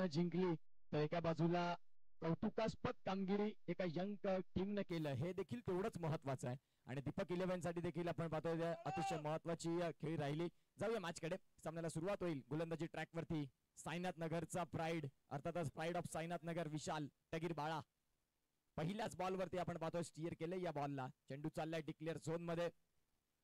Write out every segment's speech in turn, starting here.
जिंकली तर एका बाजूला कौतुकास्पद कामगिरी एका यंग टीमने केलं हे देखील तेवढंच महत्वाचं आहे. आणि दीपक 11 साठी देखील आपण पाहतोय अतिशय महत्वाची खेळी राहिली. जाऊया मॅच कडे. सामन्याला सुरुवात होईल. गोलंदाजी ट्रॅक वरती साईनाथ नगरचा प्राईड अर्थातच प्राईड ऑफ साईनाथ नगर विशाल टगीर बाळा पहिल्याच बॉल वरती आपण पाहतोय स्टीअर केले. या बॉलला चेंडू चाललाय डिक्लेअर झोन मध्ये.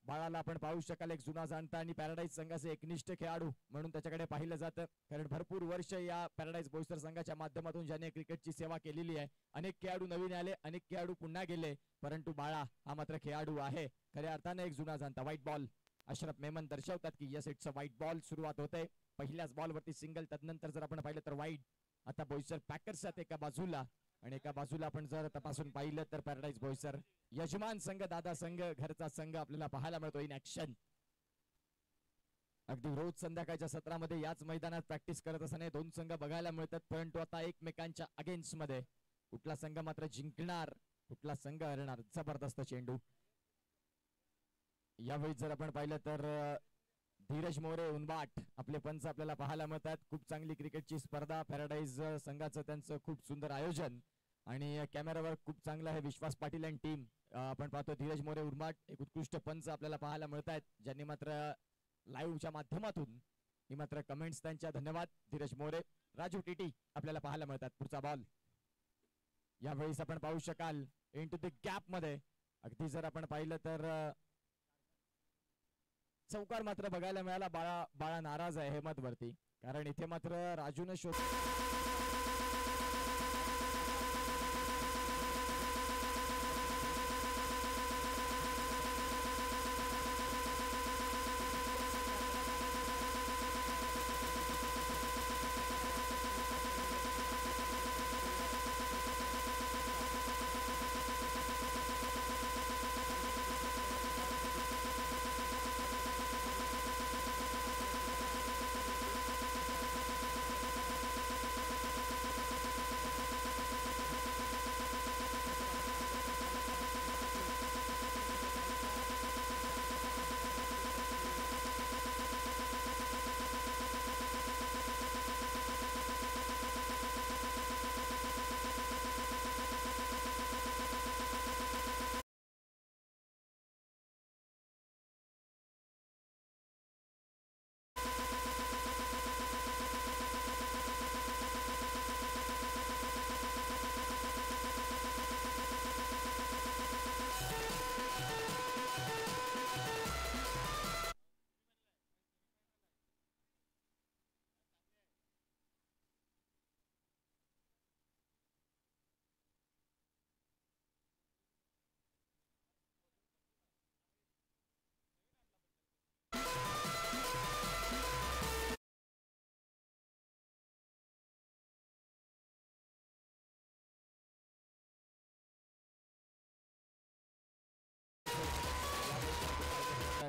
बाळाला आपण पाहू शकाल एक जुना जाणता आणि पॅराडाईज संघाचे एकनिष्ठ खेळाडू म्हणून त्याच्याकडे पाहिलं जातं. कारण भरपूर वर्ष या पॅराडाईज बोईसर संघाच्या माध्यमातून ज्याने क्रिकेटची सेवा केलेली आहे. अनेक खेळाडू नवीन आले, अनेक खेळाडू पुन्हा गेले, परंतु बाळा हा मात्र खेळाडू आहे खऱ्या अर्थाने एक जुना जाणता. व्हाईट बॉल अशरफ मेमन दर्शवतात की yes it's a white ball. सुरुवात होते पहिल्याच बॉल वरती सिंगल. तदनंतर जर आपण पाहिलं तर वाईट. आता बोईसर पॅकर्स आहेत एका बाजूला आणि एका बाजूला आपण जर तपासून पाहिलं तर पॅराडाईज बोईसर यजमान संघ दादा संघ घरचा संघ आपल्याला पाहायला मिळतो इन ऍक्शन. अगदी रोज संध्याकाळच्या सत्रामध्ये याच मैदानात प्रॅक्टिस करत असताना दोन संघ बघायला मिळतात. परंतु आता एकमेकांच्या अगेन्स्ट मध्ये कुठला संघ मात्र जिंकणार कुठला संघ हरणार. जबरदस्त चेंडू. यावेळी जर आपण पाहिलं तर धीरज मोरे उनबाट आपले पंच आपल्याला पाहायला मिळतात. खूप चांगली क्रिकेटची स्पर्धा पॅराडाईज संघाचं त्यांचं खूप सुंदर आयोजन आणि कॅमेरावर खूप चांगलं आहे विश्वास पाटील आणि टीम. आपण पाहतो धीरज मोरे उर्माट एक उत्कृष्ट पंच आपल्याला पाहायला मिळत आहेत ज्यांनी मात्र लाईव्हच्या माध्यमातून ही मात्र कमेंट्स त्यांच्या धन्यवाद धीरज मोरे. राजू टीटी आपल्याला पाहायला मिळतात. पुढचा बॉल यावेळेस आपण पाहू शकाल इनटू द गॅप मध्ये. अगदी जर आपण पाहिलं तर चौकार मात्र बघायला मिळाला. बाळा नाराज आहे हेमत वरती कारण इथे मात्र राजूने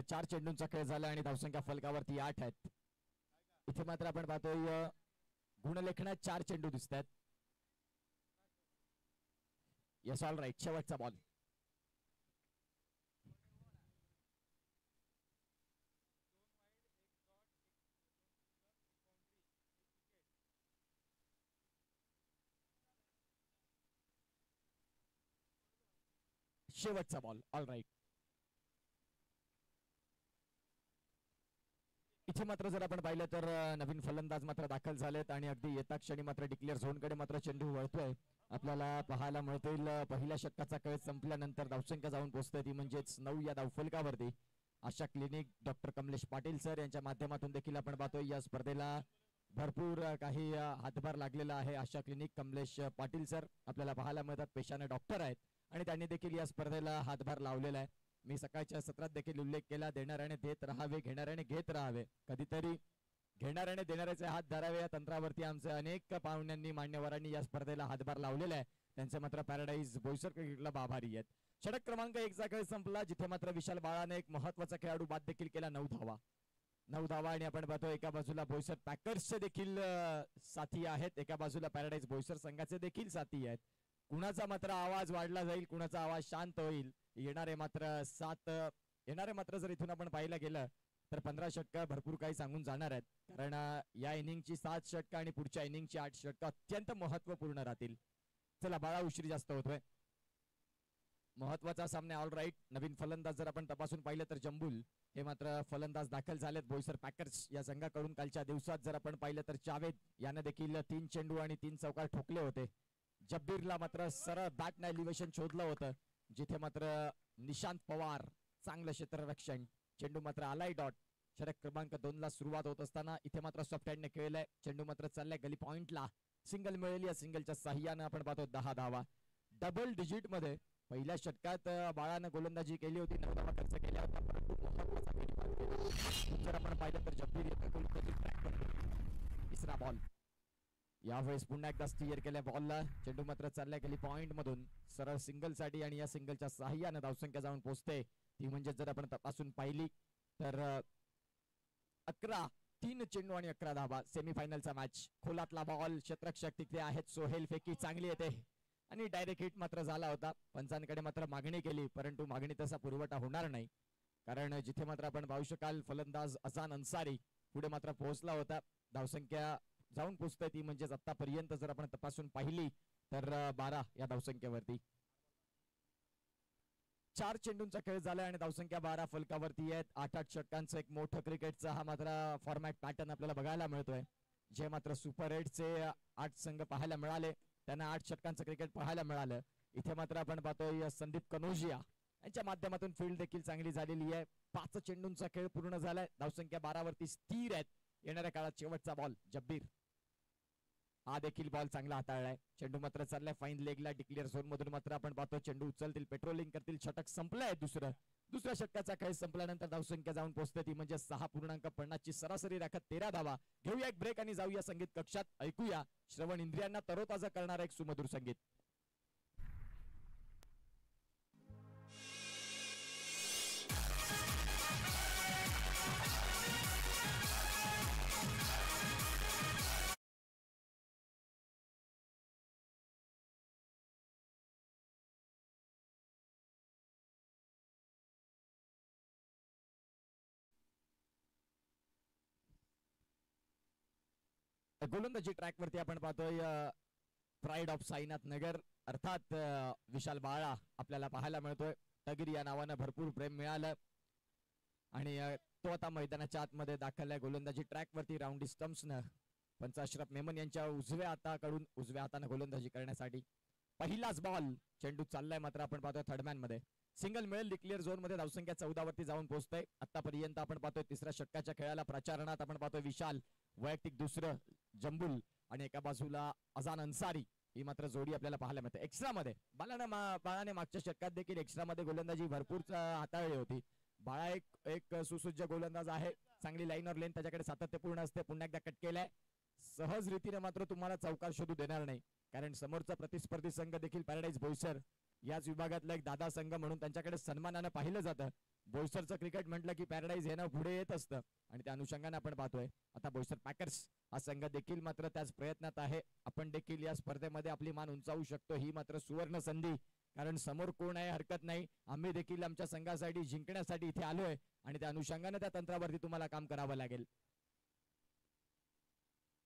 चार चेंडूंचा खेळ झाला आणि धावसंख्या फलकावरती 8 आहेत. इथे मात्र आपण पाहतोय गुणलेखनात 4 चेंडू दिसत आहेत. Yes all right. शेवटचा बॉल शेवटचा बॉल. All right. इथे मात्र जर आपण पाहिलं तर नवीन फलंदाज मात्र दाखल झालेत आणि अगदी येता क्षणी मात्र डिक्लेअर झोन कडे मात्र चेंडू वळतोय. आपल्याला पाहायला मिळतील पहिल्या षटकाचा खेळ संपल्यानंतर धावसंख्या जाऊन पोहोचते ती म्हणजेच 9 या धावफलकावरती. Asha clinic doctor Kamlesh Patil sir यांच्या माध्यमातून देखील आपण पाहतोय या स्पर्धेला भरपूर काही हातभार लागलेला आहे. आशा क्लिनिक कमलेश पाटील सर आपल्याला पाहायला मिळतात. पेशाने डॉक्टर आहेत आणि त्यांनी देखील या स्पर्धेला हातभार लावलेला आहे. मी सकाळच्या सत्रात देखील उल्लेख केला देणाऱ्याने देत राहावे घेणाऱ्याने घेत राहावे. कधीतरी घेणाऱ्याने देणाऱ्याचे हात धरावे या तंत्रावरती आमचे अनेक पाहुण्यांनी मान्यवरांनी या स्पर्धेला हातभार लावलेला आहे. त्यांचे मात्र पॅराडाईज बोईसर क्रिकेट क्लब आभारी आहेत. षटक क्रमांक 1 चा खेळ संपला जिथे मात्र विशाल बाळाने एक महत्वाचा खेळाडू बाद देखील केला. 9 धावा आणि आपण पाहतो एका बाजूला बोईसर पॅकर्सचे देखील साथी आहेत. एका बाजूला पॅराडाईज बोईसर संघाचे देखील साथी आहेत. कुणाचा मात्र आवाज वाढला जाईल कुणाचा आवाज शांत होईल येणारे मात्र जर इथून आपण पाहिलं गेलं तर 15 षटकं भरपूर काही सांगून जाणार आहेत, कारण या इनिंगची 7 षटकं आणि पुढच्या इनिंगची 8 षटकं अत्यंत महत्वपूर्ण राहतील. चला बाळा, उशीर जास्त होतोय. महत्वाचा सामना ऑल राईट. नवीन फलंदाज जर आपण तपासून पाहिलं तर जंबुल हे मात्र फलंदाज दाखल झालेत बोईसर पॅकर्स या संघाकडून. कालच्या दिवसात जर आपण पाहिलं तर जावेद यानं देखील 3 चेंडू आणि 3 चौकार ठोकले होते. जब्बीरला मात्र सरळ बॅटनं एलिव्हेशन शोधलं होतं, जिथे मात्र निशांत पवार चांगलं क्षेत्ररक्षण. चेंडू मात्र आलाय डॉट. षटक क्रमांक 2 ला सुरुवात होत असताना इथे मात्र सॉफ्ट हँडने खेळलाय. चेंडू मात्र चाललाय गली पॉइंटला. सिंगल मिळेल. या सिंगलच्या साह्यानं आपण पाहतो 10 धावा डबल डिजिट मध्ये. पहिल्या षटकात बाळानं गोलंदाजी केली होती, 9 धावा खर्च केल्या होत्या, परंतु जर आपण पाहिलं तर जब्बीर तिसरा बॉल. यावेळेस पुन्हा एकदा स्टीअर केल्या बॉलला. चेंडू मात्र चाललाय गली पॉइंट मधून सरळ सिंगल साठी आणि या सिंगलच्या साह्यानं धावसंख्या जाऊन पोहोचते ती म्हणजे जर आपण तपासून पाहिली तर 11 3 चेंडू आणि 11 धावा. सेमीफायनलचा मॅच. खोलातला बॉल. क्षेत्ररक्षक तिथे आहेत. सोहेल फेकी चांगली येते आणि डायरेक्ट हिट मात्र झाला होता. पंचांकडे मात्र मागणी केली, परंतु मागणी तसा पुरवठा होणार नाही, कारण जिथे मात्र आपण पाहू शकाल फलंदाज अजान अन्सारी पुढे मात्र पोहोचला होता. धावसंख्या जाऊन पोहोचते ती म्हणजेच आतापर्यंत जर आपण तपासून पाहिली तर 12 या धावसंख्येवरती. 4 चेंडूंचा खेळ झाला आणि धावसंख्या 12 फलकावरती आहेत. 8-8 षटकांचं एक मोठं क्रिकेटचा हा मात्र फॉर्मॅट पॅटर्न आपल्याला बघायला मिळतोय. जे मात्र सुपर 8चे 8 संघ पाहायला मिळाले त्यांना 8 षटकांचं क्रिकेट पाहायला मिळालं. इथे मात्र आपण पाहतोय संदीप कनोजिया यांच्या माध्यमातून फील्ड देखील चांगली झालेली आहे. 5 चेंडूंचा खेळ पूर्ण झालाय. धावसंख्या 12 वरती स्थिर आहेत. येणाऱ्या काळात शेवटचा बॉल जब्बीर. हा देखील बॉल चांगला हाताळलाय. चेंडू मात्र चाललाय फाईन लेगला. डिक्लेअर झोन मधून मात्र आपण पाहतो चेंडू उचलतील, पेट्रोलिंग करतील. षटक संपलंय. दुसऱ्या षटकाचा खेळ संपल्यानंतर धावसंख्या जाऊन पोहोचते ती म्हणजे 6.50 ची सरासरी राखत 13 धावा. घेऊया एक ब्रेक आणि जाऊया संगीत कक्षात. ऐकूया श्रवण इंद्रियांना तरोताजा करणारा एक सुमधुर संगीत. गोलंदाजी ट्रॅक वरती आपण पाहतोय प्राईड ऑफ साईनाथ नगर अर्थात विशाल बाळा आपल्याला पाहायला मिळतोय. तगिरी या नावानं भरपूर प्रेम मिळालं आणि तो आता मैदानाच्या आतमध्ये दाखल आहे. गोलंदाजी ट्रॅक वरती राऊंडी स्टम्प्सनं पंच अशरफ मेमन यांच्या उजव्या हातानं गोलंदाजी करण्यासाठी. पहिलाच बॉल. चेंडू चाललाय मात्र आपण पाहतोय थर्डमॅन मध्ये. सिंगल मिळेल. डिक्लेअर झोन मध्ये धावसंख्या 14 वरती जाऊन पोहोचतोय. आतापर्यंत आपण पाहतोय तिसऱ्या षटकाच्या खेळाला प्रचारणात आपण पाहतोय विशाल वैयक्तिक दुसरं जंबुल आणि एका बाजूला अजान अन्सारी ही मात्र जोडी आपल्याला पाहायला मिळते. एक्स्ट्रा मध्ये बाळाने मागच्या षटकात देखील एक्स्ट्रा मध्ये गोलंदाजी भरपूर हाताळली होती. बाळा एक सुसज्ज गोलंदाज आहे. चांगली लाईन और लेन त्याच्याकडे सातत्यपूर्ण असते. पुन्हा एकदा कट केलाय. सहज रीतीने मात्र तुम्हाला चौकार शोधू देणार नाही, कारण समोरचा प्रतिस्पर्धी संघ देखील पॅराडाईज बोईसर याच विभागातला एक दादा संघ म्हणून त्यांच्याकडे सन्मानानं पाहिलं जातं. बोईसरचं क्रिकेट म्हटलं की पॅराडाईज येणं पुढे येत असतं आणि त्या अनुषंगाने आपण पाहतोय आता बोईसर पॅकर्स हा संघ देखील मात्र त्याच प्रयत्नात आहे. आपण देखील या स्पर्धेमध्ये आपली मान उंचावू शकतो. ही मात्र सुवर्ण संधी, कारण समोर कोण आहे हरकत नाही. आम्ही देखील आमच्या संघासाठी जिंकण्यासाठी इथे आलोय आणि त्या अनुषंगाने त्या तंत्रावरती तुम्हाला काम करावं लागेल.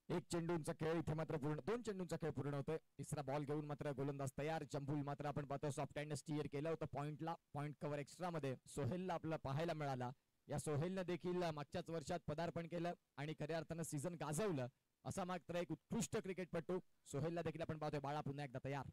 1 चेंडूंचा खेळ इथे मात्र पूर्ण 2 चेंडूंचा खेळ पूर्ण होतोय. तिसरा बॉल घेऊन मात्र गोलंदाज तयार. जंबुल मात्र आपण पाहतो सॉफ्ट हँड स्टीअर केलं होतं पॉइंटला. पॉइंट कव्हर एक्स्ट्रा मध्ये सोहेलला आपल्याला पाहायला मिळाला. या सोहेलनं देखील मागच्याच वर्षात पदार्पण केलं आणि खऱ्या अर्थानं सीझन गाजवलं. असा मात्र एक उत्कृष्ट क्रिकेटपटू सोहेलला देखील आपण पाहतोय. बाळा पुन्हा एकदा तयार.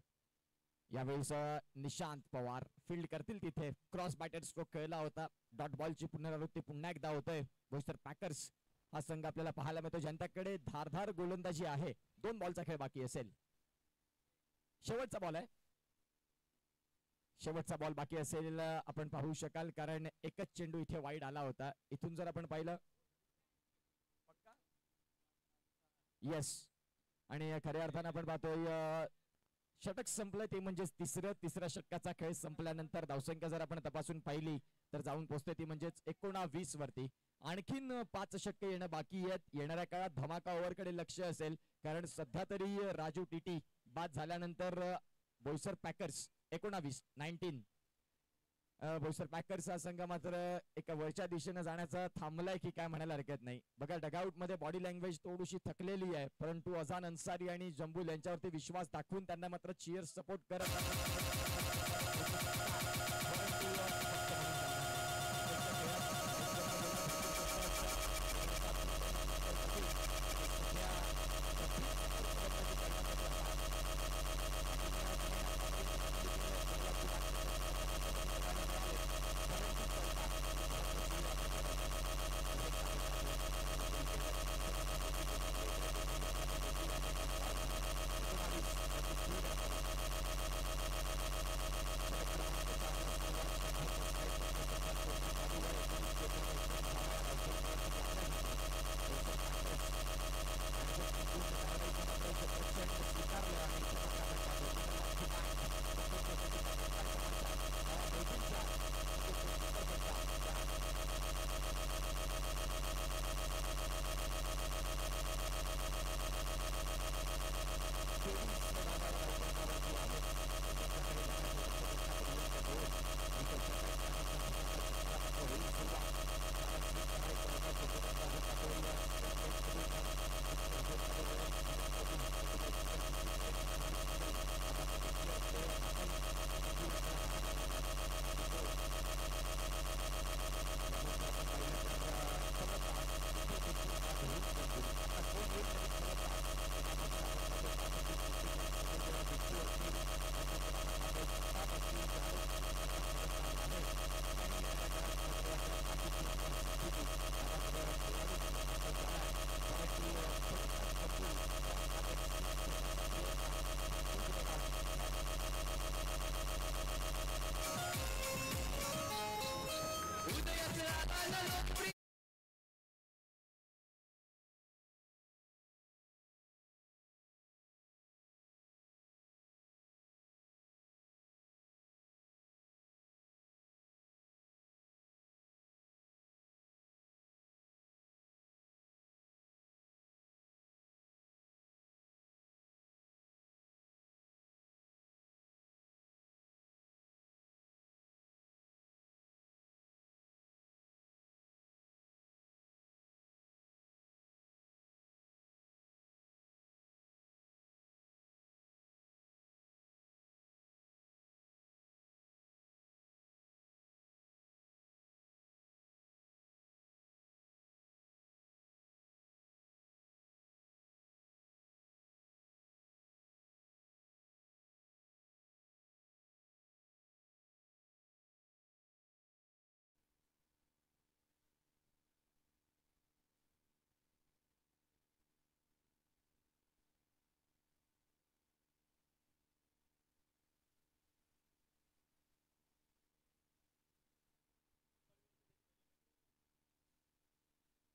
यावेळेस निशांत पवार फील्ड करतील तिथे. क्रॉस बॅटेड स्ट्रोक खेळला होता. डॉट बॉलची पुनरावृत्ती पुन्हा एकदा होतोय. बोईसर पॅकर्स हा संघ आपल्याला पाहायला मिळतो ज्यांच्याकडे धारधार गोलंदाजी आहे. 2 बॉलचा खेळ बाकी असेल. शेवटचा बॉल आहे. शेवटचा बॉल बाकी असेल आपण पाहू शकाल, कारण एकच चेंडू इथे वाईड आला होता. इथून जर आपण पाहिलं येस, आणि खऱ्या अर्थानं आपण पाहतोय षटक संपलं ते म्हणजेच तिसऱ्या षटकाचा खेळ संपल्यानंतर धावसंख्या जर आपण तपासून पाहिली तर जाऊन पोहोचते ती म्हणजेच 19 वरती. आणखीन 5 षटके येणं बाकी आहेत. येणाऱ्या काळात धमाका ओव्हरकडे लक्ष असेल, कारण सध्या तरी राजू टीटी बाद झाल्यानंतर बोईसर पॅकर्स 19 बोईसर पॅकर्सचा संघ मात्र एका वरच्या दिशेने जाण्याचा थांबलाय की काय म्हणायला हरकत नाही. बघा डगआउट मध्ये बॉडी लँग्वेज थोडीशी थकलेली आहे, परंतु अझान अन्सारी आणि जंबूल यांच्यावरती विश्वास दाखवून त्यांना मात्र चिअर सपोर्ट करत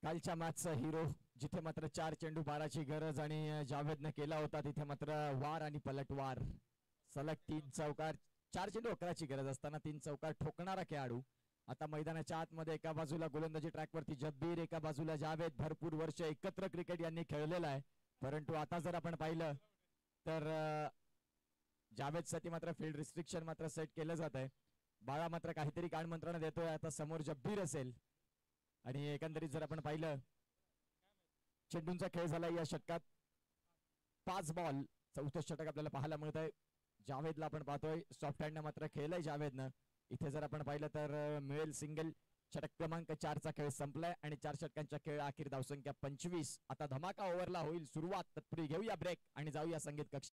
कालच्या मॅचचा हिरो जिथे मात्र 4 चेंडू 12ची गरज आणि जावेदनं केला होता, तिथे मात्र वार आणि पलटवार सलग 3 चौकार. 4 चेंडू 11ची गरज असताना 3 चौकार ठोकणारा खेळाडू. आता मैदानाच्या आतमध्ये एका बाजूला गोलंदाजी ट्रॅकवरती जब्बीर, एका बाजूला जावेद. भरपूर वर्ष एकत्र क्रिकेट यांनी खेळलेलं आहे, परंतु आता जर आपण पाहिलं तर जावेद साठी मात्र फील्ड रिस्ट्रिक्शन मात्र सेट केलं जात आहे. बाळा मात्र काहीतरी कान मंत्रणा देतोय. आता समोर जब्बीर असेल आणि एकंदरीत जर आपण पाहिलं चेंडूंचा खेळ झाला या षटकात. 5 बॉल 34 षटक आपल्याला पाहायला मिळत आहे. जावेदला आपण पाहतोय सॉफ्ट हँड मात्र खेळलंय जावेदनं. इथे जर आपण पाहिलं तर मिळेल सिंगल. षटक क्रमांक 4चा खेळ संपलाय आणि 4 षटकांच्या खेळ अखेर धावसंख्या 25. आता धमाका ओव्हरला होईल सुरुवात. तत्पूर्वी घेऊया ब्रेक आणि जाऊया संगीत कक्ष.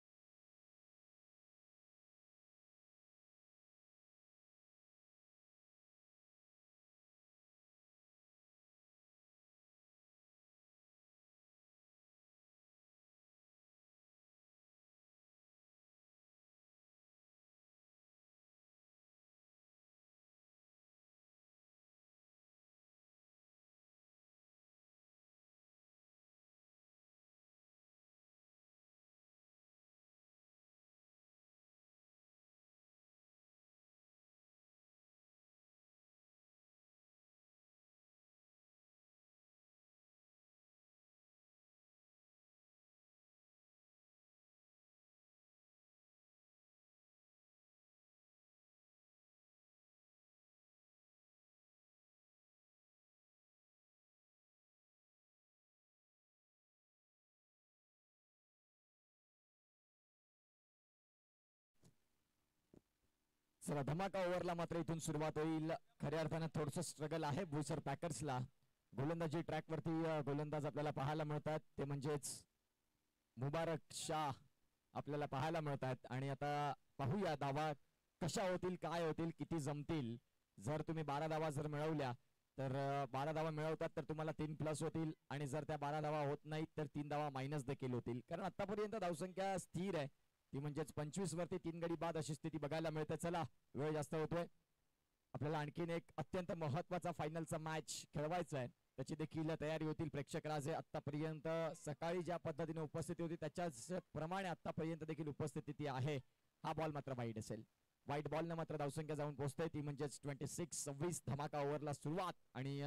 चला धमाका ओव्हरला मात्र इथून सुरुवात होईल. खऱ्या अर्थानं थोडस स्ट्रगल आहे बोईसर पॅकर्सला. गोलंदाजी ट्रॅक वरती गोलंदाज आपल्याला पाहायला मिळतात, ते म्हणजेच मुबारक शाह आपल्याला पाहायला मिळतात. आणि आता पाहूया धावा कशा होतील, काय होतील, किती जमतील. जर तुम्ही 12 धावा जर मिळवल्या तर 12 धावा मिळवतात तर तुम्हाला 3+ होतील, आणि जर त्या 12 धावा होत नाहीत तर 3 धावा मायनस देखील होतील. कारण आतापर्यंत धावसंख्या स्थिर आहे, ती म्हणजेच 25 वरती 3 गडी बाद अशी स्थिती बघायला मिळते. चला वेळ जास्त होतोय, आपल्याला आणखीन एक अत्यंत महत्वाचा फायनलचा मॅच खेळवायचा आहे, त्याची देखील तयारी होतील. प्रेक्षक राजे आतापर्यंत सकाळी ज्या पद्धतीने उपस्थिती होती त्याच्याच प्रमाणे आतापर्यंत देखील उपस्थिती आहे. हा बॉल मात्र वाईट असेल, वाईट बॉल न मात्र धावसंख्या जाऊन पोहोचते, ती म्हणजेच 26-26. धमाका ओव्हरला सुरुवात, आणि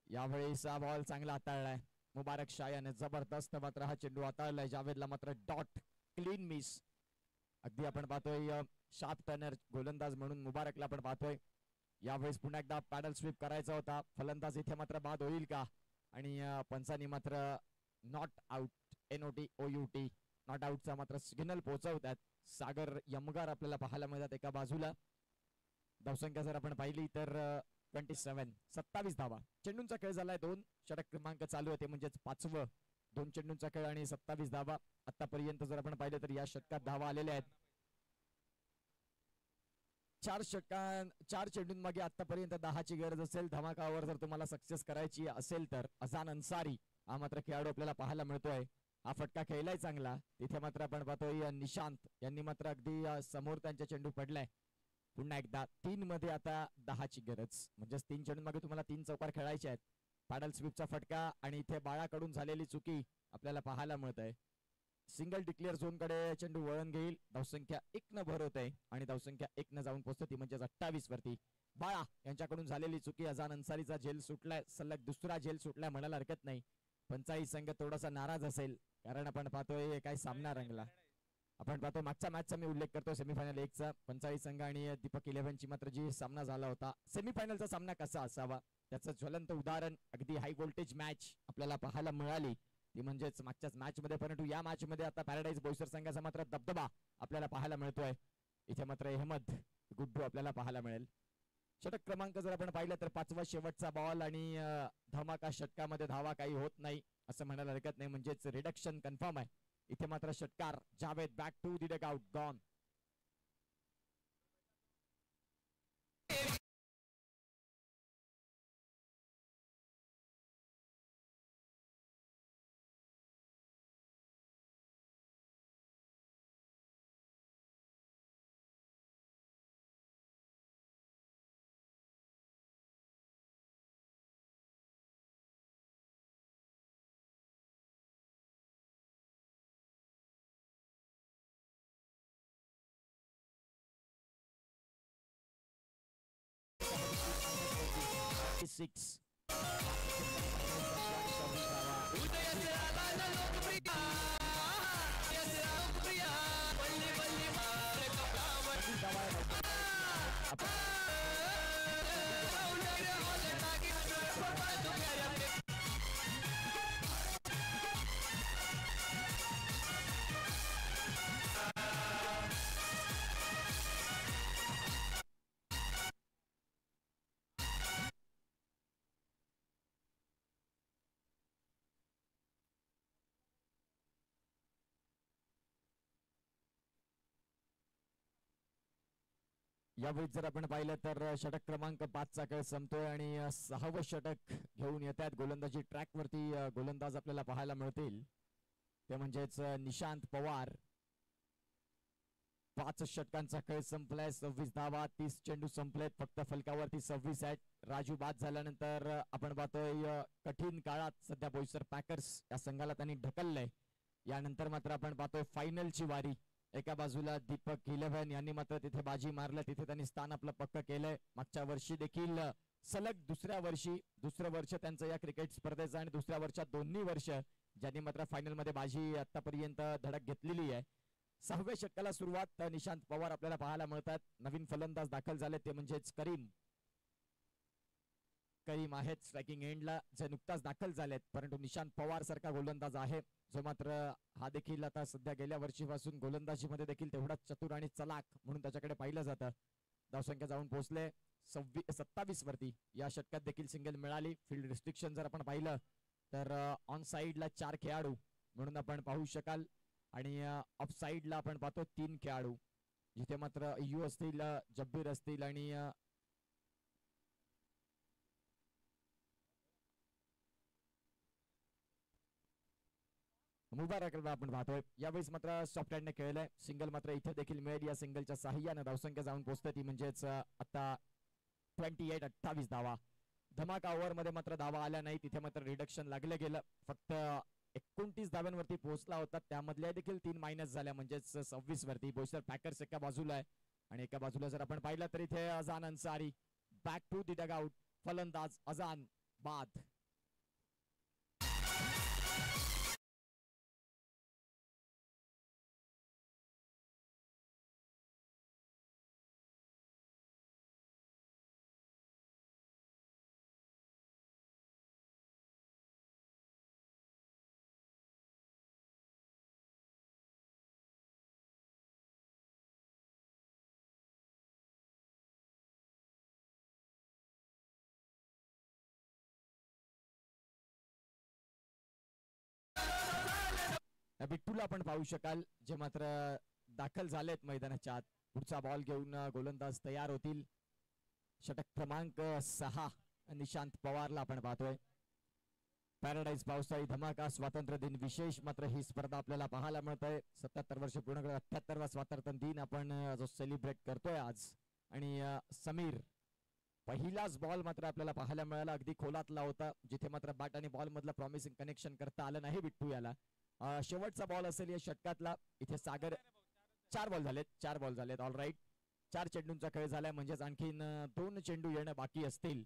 यावेळेस हा बॉल चांगला हाताळलाय मुबारक शाह याने, जबरदस्त मात्र हा चेंडू हाताळलाय. जावेदला मात्र डॉट, क्लीन मिस. अगदी आपण पाहतोय शार्प टर्नर गोलंदाज म्हणून मुबारकला आपण पाहतोय. यावेळेस पुन्हा एकदा पॅडल स्वीप करायचा होता, फलंदाज इथे मात्र बाद होईल का? आणि पंचांनी मात्र नॉट आउट, NOT नॉट आउटचा मात्र सिग्नल पोहोचवतात. सागर यमगार आपल्याला पाहायला मिळतात एका बाजूला. धावसंख्या जर आपण पाहिली तर 27 धावा. चेंडूंचा खेळ झालाय 2, षटक क्रमांक चालू आहे, ते म्हणजेच 5वं 2 चेंडूंचा खेळ आणि 27 धावा. आतापर्यंत जर आपण पाहिलं तर या षटकात धावा आलेल्या आहेत 4 चेंडूंमागे आतापर्यंत 10ची गरज असेल. धमाकावर जर तुम्हाला सक्सेस करायची असेल तर अझान अन्सारी हा मात्र खेळाडू आपल्याला पाहायला मिळतोय. हा फटका खेळलाय चांगला. तिथे मात्र आपण पाहतोय निशांत यांनी मात्र अगदी समोर त्यांच्या चेंडू पडलाय. पुन्हा एकदा 3 मध्ये आता 10ची गरज, म्हणजे 3 चेंडूंमागे तुम्हाला 3 चौकार खेळायचे आहेत. पॅडल स्वीपचा फटका आणि इथे बाळाकडून झालेली चुकी आपल्याला पाहायला मिळत आहे. सिंगल डिक्लेअर झोन कडे चेंडू वळण घेईल. धावसंख्या 1 न भर होत आहे, आणि धावसंख्या 1 न जाऊन पोहोचते, ती म्हणजे 28 वरती. बाळा यांच्याकडून झालेली चुकी. अझान अन्सारीचा झेल सुटलाय, सलग दुसरा झेल सुटलाय म्हणायला हरकत नाही. पंचाई संघ थोडासा नाराज असेल, कारण आपण पाहतोय काय सामना रंगला. आपण पाहतो मागच्या मॅचचा मी उल्लेख करतो, सेमीफायनल 1चा पंचाई संघ आणि दीपक 11ची मात्र जी सामना झाला होता, सेमीफायनलचा सामना कसा असावा त्याचं ज्वलंत उदाहरण, अगदी हाय व्होल्टेज मॅच आपल्याला पाहायला मिळाली, ती म्हणजेच मागच्याच मॅच मध्ये. परंतु या मॅच मध्ये आता पॅराडाईज बोईसर संघाचा मात्र दबदबा आपल्याला पाहायला मिळतोय. इथे मात्र अहमद गुड्डू आपल्याला पाहायला मिळेल. षटक क्रमांक जर आपण पाहिलं तर 5वा शेवटचा बॉल, आणि धमाका षटकामध्ये धावा काही होत नाही असं म्हणायला हरकत नाही, म्हणजेच रिडक्शन कन्फर्म आहे. इथे मात्र षटकार. Javed back to the dugout, gone. Six. यावेळी जर आपण पाहिलं तर षटक क्रमांक 5चा खेळ संपतोय, आणि 6वं षटक घेऊन येतात गोलंदाजी ट्रॅक वरती. गोलंदाज आपल्याला पाहायला मिळतील, ते म्हणजेच निशांत पवार. 5 षटकांचा खेळ संपलाय, 26 धावा, 30 चेंडू संपलेत, फक्त फलकावरती 26 आहेत. राजू बाद झाल्यानंतर आपण पाहतोय कठीण काळात सध्या बोईसर पॅकर्स या संघाला त्यांनी ढकललंय. यानंतर मात्र आपण पाहतोय फायनलची वारी. एका बाजूला दीपक 11 यांनी मात्र तिथे बाजी मारलं, तिथे त्यांनी स्थान आपलं पक्क केलंय. मागच्या वर्षी देखील सलग दुसरं वर्ष त्यांचं या क्रिकेट स्पर्धेचं, आणि दुसऱ्या वर्षात दोन्ही वर्ष ज्यांनी मात्र फायनल मध्ये बाजी आतापर्यंत धडक घेतलेली आहे. 6व्या षटकाला सुरुवात. निशांत पवार आपल्याला पाहायला मिळतात. नवीन फलंदाज दाखल झाले, ते म्हणजेच करीम आहेत स्ट्रायकिंग एंडला, जे नुकताच दाखल झालेत. परंतु निशांत पवार सारखा गोलंदाज आहे जो मात्र हा देखील आता सध्या गेल्या वर्षीपासून गोलंदाजीमध्ये देखील तेवढाच चतुर आणि चलाक म्हणून त्याच्याकडे पाहिलं जातं. धावसंख्या जाऊन पोहोचले 27 वरती. या षटकात देखील सिंगल मिळाली. फील्ड रिस्ट्रिक्शन जर आपण पाहिलं तर ऑन साइडला 4 खेळाडू म्हणून आपण पाहू शकाल आणि ऑफ साइडला आपण पाहतो 3 खेळाडू, जिथे मात्र यू असतील, जब्बीर असतील आणि मुबारकला आपण पाहतोय. यावेळेस मात्र सॉफ्ट हँडने खेळलंय. सिंगल मात्र इथे देखील मिळेल. या सिंगलच्या साह्याने धावसंख्या जाऊन पोहोचते ती म्हणजेच आता 28 धावा. धमाका ओव्हर मध्ये मात्र धावा आल्या नाही. तिथे मात्र रिडक्शन लागलं गेलं. फक्त 29 धाव्यांवरती पोहोचला होता. त्यामधल्या देखील 3 मायनस झाल्या म्हणजेच 26 वरती. बोईसर पॅकर्स एका बाजूला आहे आणि एका बाजूला जर आपण पाहिलं तर इथे Ajan Ansari back to the dugout. फलंदाज अजान बाद. बिट्टूला आपण पाहू शकाल जे मात्र दाखल झालेत मैदानाच्या आत. पुढचा बॉल घेऊन गोलंदाज तयार होतील. षटक क्रमांक 6 निशांत पवारला आपण पाहतोय. पॅराडाईज पावसाळी धमाका स्वातंत्र्य दिन विशेष मात्र ही स्पर्धा आपल्याला पाहायला मिळतंय. 77 वर्ष पूर्ण करून 78वा स्वातंत्र्य दिन आपण जो सेलिब्रेट करतोय आज. आणि समीर पहिलाच बॉल मात्र आपल्याला पाहायला मिळाला. अगदी खोलातला होता जिथे मात्र बॅट आणि बॉल मधलं प्रॉमिसिंग कनेक्शन करता आलं नाही बिट्टू याला. शेवटचा बॉल असेल या षटकातला. इथे सागर 4 बॉल झालेत. All right. 4 चेंडूंचा खेळ झालाय म्हणजेच आणखीन 2 चेंडू येणं बाकी असतील.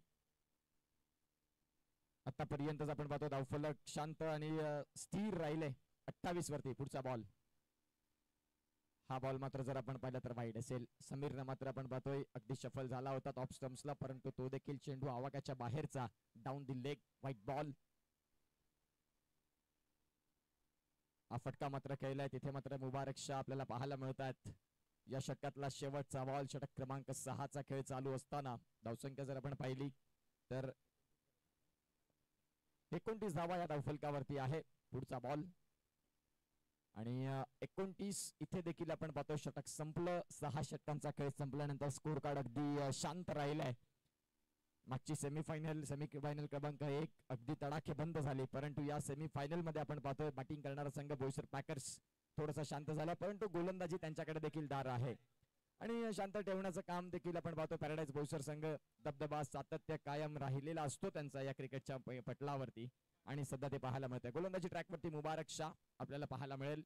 आतापर्यंत आपण पाहतो धावफलक शांत आणि स्थिर राहिले 28 वरती. पुढचा बॉल, हा बॉल मात्र जर आपण पाहिलं तर वाईड असेल. समीरनं मात्र आपण पाहतोय अगदी शफल झाला होता टॉप स्टम्प्सला, परंतु तो देखील चेंडू आवाक्याच्या बाहेरचा down the leg white ball. हा फटका मात्र खेळलाय. तिथे मात्र मुबारक शाह आपल्याला पाहायला मिळतात. या षटकातला शेवटचा बॉल. षटक क्रमांक 6चा खेळ चालू असताना धावसंख्या जर आपण पाहिली तर 29 धावा या धावफलकावरती आहे. पुढचा बॉल आणि 29 इथे देखील आपण पाहतो षटक संपलं. 6 षटकांचा खेळ संपल्यानंतर स्कोर कार्ड अगदी शांत राहिलाय. मागची सेमीफायनल क्रमांक 1 अगदी तडाखे बंद झाली, परंतु या सेमीफायनल मध्ये आपण पाहतोय बॅटिंग करणारा संघ बोईसर पॅकर्स थोडासा शांत झाला, परंतु गोलंदाजी त्यांच्याकडे देखील दार आहे आणि शांत ठेवण्याचं काम देखील आपण पाहतो. पॅराडाईज बोईसर संघ दबदबा सातत्य कायम राहिलेला असतो त्यांचा या क्रिकेटच्या पटलावरती आणि सध्या ते पाहायला मिळतंय. गोलंदाजी ट्रॅकवरती मुबारक शाह आपल्याला पाहायला मिळेल.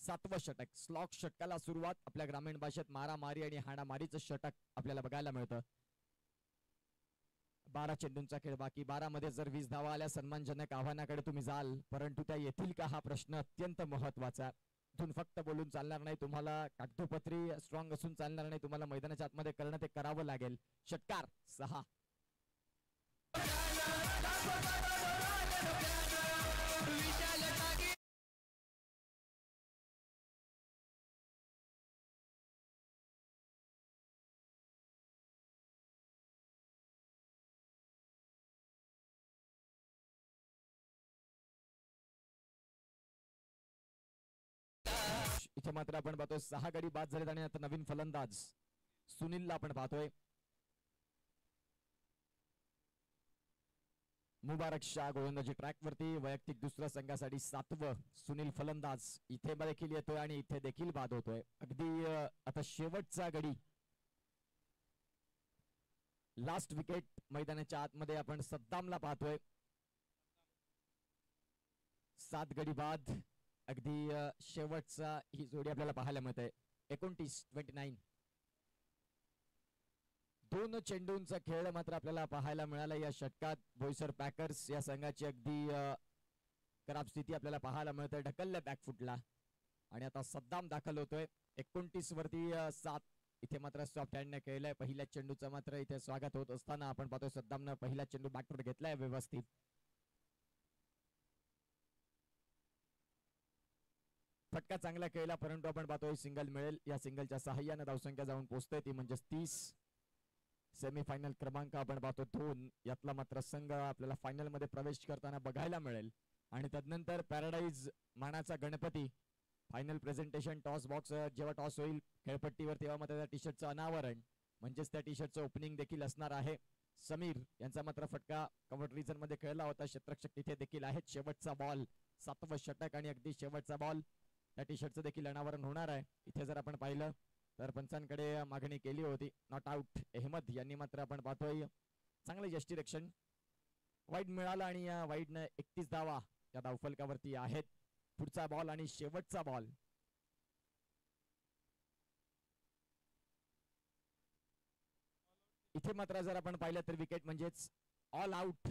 7वं षटक, स्लॉक षटकाला सुरुवात. आपल्या ग्रामीण भाषेत मारामारी आणि हाणामारीचं षटक आपल्याला बघायला मिळतं. 12 चेंडूंचा खेळ बाकी. 12 मध्ये जर 20 धावा आल्या सन्मानजनक आव्हानाकडे तुम्ही जाल, परंतु त्या येतील का हा प्रश्न अत्यंत महत्वाचा. इथून फक्त बोलून चालणार नाही, तुम्हाला कागदोपत्री स्ट्रॉंग असून चालणार नाही, तुम्हाला मैदानाच्या आतमध्ये करणं ते करावं लागेल. षटकार 6. इथे मात्र आपण पाहतोय 6 गडी बाद झालेत आणि आता नवीन फलंदाज सुनीलला आपण पाहतोय. मुबारक शाह गोलंदाजी ट्रॅक वरती. वैयक्तिक दुसऱ्या संघासाठी 7वं सुनील फलंदाज इथे देखील येतोय आणि इथे देखील बाद होतोय. अगदी आता शेवटचा गडी, लास्ट विकेट. मैदानाच्या आतमध्ये आपण सद्दामला पाहतोय. 7 गडी बाद. अगदी शेवटचा ही जोडी आपल्याला पाहायला मिळते. 29. 2 चेंडूंचा खेळ मात्र आपल्याला पाहायला मिळाला या षटकात. बोईसर पॅकर्स या संघाची अगदी खराब स्थिती आपल्याला पाहायला मिळते. ढकलल्या बॅकफुटला आणि आता सद्दाम दाखल होतोय. 29 वरती 7. इथे मात्र सॉफ्ट हँडने खेळलाय. पहिल्या चेंडूचं मात्र इथे स्वागत होत असताना आपण पाहतोय सद्दामनं पहिला चेंडू बॅकवर घेतलाय व्यवस्थित. फटका चांगला खेळला, परंतु आपण पाहतोय सिंगल मिळेल. या सिंगलच्या सहाय्याने धावसंख्या जाऊन पोहोचते ती म्हणजे 30. सेमीफायनल क्रमांक आपण पाहतो 2. यातला मात्र संघ आपल्याला फायनल मध्ये प्रवेश करताना बघायला मिळेल. आणि तदनंतर पॅराडाईज मानाचा Ganpati final presentation toss box जेव्हा टॉस होईल खेळपट्टीवर तेव्हा मात्र त्या टी शर्टचं अनावरण म्हणजेच त्या टी शर्टचं ओपनिंग देखील असणार आहे. समीर यांचा मात्र फटका कव्हर रिजन मध्ये खेळला होता. क्षेत्ररक्षक तिथे देखील आहेत. शेवटचा बॉल 7वं षटक आणि अगदी शेवटचा बॉल त्या टी शर्टचं देखील अनावरण होणार आहे. इथे जर आपण पाहिलं तर पंचांकडे मागणी केली होती. नॉट आउट अहमद यांनी मात्र आपण पाहतोय चांगले यष्टीरक्षण वाईड मिळाला आणि या वाईडनं 31 धावा या धावफलकावरती आहेत. पुढचा बॉल आणि शेवटचा बॉल इथे मात्र जर आपण पाहिलं तर विकेट म्हणजेच ऑल आउट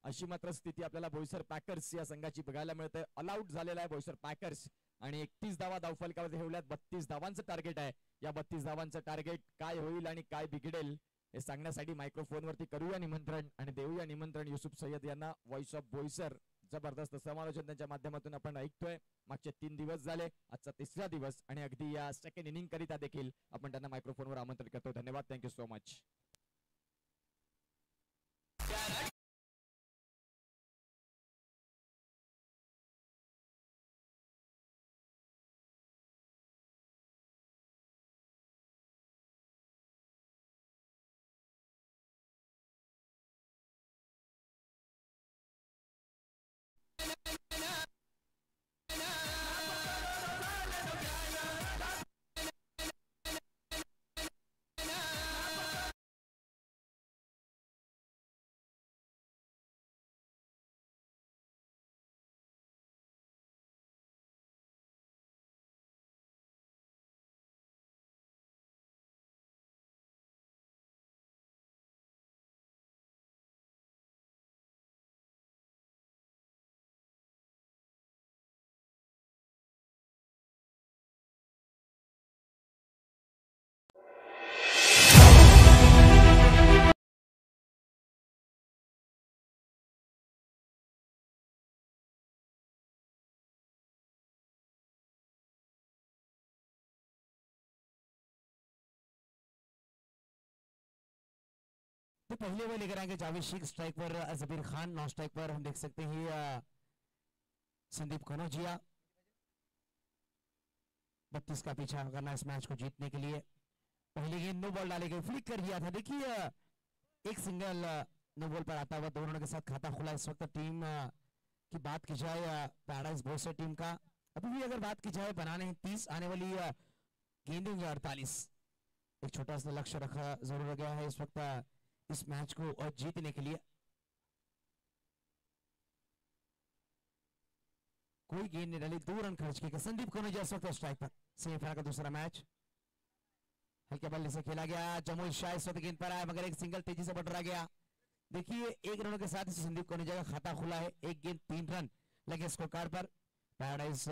अशी मात्र स्थिती आपल्याला बोईसर पॅकर्स या संघाची बघायला मिळते. ऑल आउट झालेला आहे बोईसर पॅकर्स आणि 31 धावा धावफलकावर ठेवल्यात. 32 धावांचं टार्गेट आहे. या 32 धावांचं टार्गेट काय होईल आणि काय बिघडेल हे सांगण्यासाठी मायक्रोफोन वरती करूया निमंत्रण आणि देऊया निमंत्रण युसुफ सय्यद यांना. व्हॉइस ऑफ बोईसर जबरदस्त समालोचन त्यांच्या माध्यमातून आपण ऐकतोय. मागचे 3 दिवस झाले, आजचा 3रा दिवस आणि अगदी या सेकंड इनिंग करिता देखील आपण त्यांना मायक्रोफोनवर आमंत्रित करतो. धन्यवाद. Thank you so much. तो पहले वो लेकर आएंगे जावेद शेख स्ट्राइक पर जबीर खान, नॉन स्ट्राइक पर हम देख सकते हैं संदीप कनौजिया। 32 का पीछा करना इस मैच को जीतने के लिए। पहले गेंद नो बॉल डाले गए, फ्लिक कर दिया था। देखिए एक सिंगल नो बॉल पर आता हुआ दोनों के साथ खाता खुला। इस वक्त टीम की बात की जाए पैराडाइज बोईसर टीम का अभी भी अगर बात की जाए बनाने हैं 30, आने वाली गेंदें 48। एक छोटा सा लक्ष्य रखा जरूर गया है इस वक्त इस मैच को और जीतने के लिए। कोई गेंद नहीं डाली, 2 रन खर्च किए। संदीप कनौजिया इस वक्त स्ट्राइक पर। सेमीफाइनल का दूसरा मैच हल्के बल्ले से खेला गया। जमुई शाह इस वक्त गेंद पर आया मगर एक सिंगल तेजी से बढ़ गया। देखिए 1 रनों के साथ संदीप कनौजिया का खाता खुला है। 1 गेंद 3 रन लगे स्कोर कार्ड पर। पैराडाइज